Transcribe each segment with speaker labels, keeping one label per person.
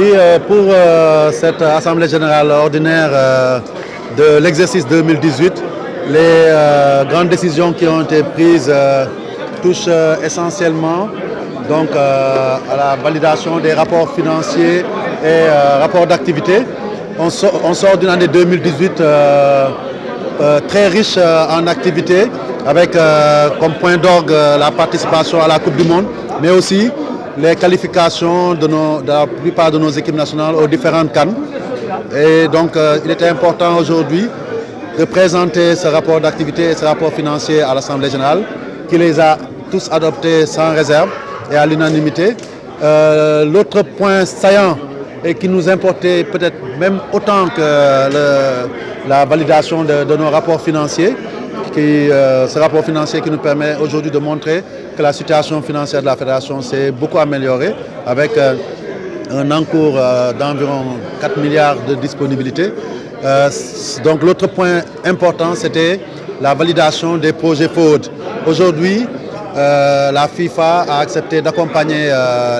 Speaker 1: Oui, pour cette Assemblée générale ordinaire de l'exercice 2018, les grandes décisions qui ont été prises touchent essentiellement donc, à la validation des rapports financiers et rapports d'activité. On sort d'une année 2018 très riche en activité, avec comme point d'orgue la participation à la Coupe du Monde, mais aussi les qualifications de la plupart de nos équipes nationales aux différentes CAN. Et donc il était important aujourd'hui de présenter ce rapport d'activité et ce rapport financier à l'Assemblée générale, qui les a tous adoptés sans réserve et à l'unanimité. L'autre point saillant et qui nous importait peut-être même autant que la validation de nos rapports financiers, ce rapport financier qui nous permet aujourd'hui de montrer que la situation financière de la Fédération s'est beaucoup améliorée, avec un encours d'environ 4 milliards de disponibilité. Donc l'autre point important, c'était la validation des projets forward. Aujourd'hui, la FIFA a accepté d'accompagner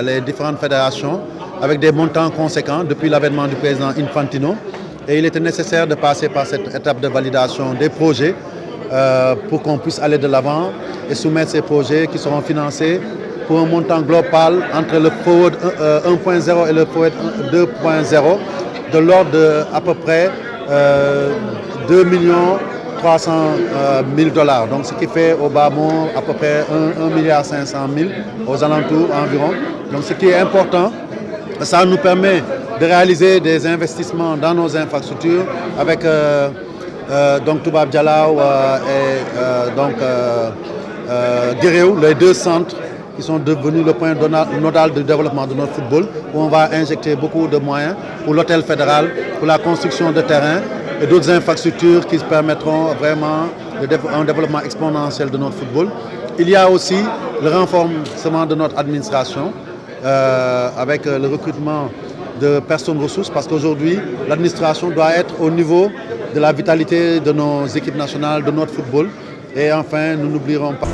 Speaker 1: les différentes fédérations avec des montants conséquents depuis l'avènement du président Infantino. Et il était nécessaire de passer par cette étape de validation des projets pour qu'on puisse aller de l'avant et soumettre ces projets qui seront financés pour un montant global entre le Forward 1.0 et le Forward 2.0 de l'ordre de à peu près 2 300 000 $. Donc ce qui fait au bas mot à peu près 1,5 milliard aux alentours environ. Donc ce qui est important, ça nous permet de réaliser des investissements dans nos infrastructures avec donc Toubab Dialaw et donc Guéréo, les deux centres qui sont devenus le point nodal de développement de notre football, où on va injecter beaucoup de moyens pour l'hôtel fédéral, pour la construction de terrains et d'autres infrastructures qui permettront vraiment un développement exponentiel de notre football. Il y a aussi le renforcement de notre administration avec le recrutement de personnes ressources, parce qu'aujourd'hui, l'administration doit être au niveau de la vitalité de nos équipes nationales, de notre football. Et enfin, nous n'oublierons pas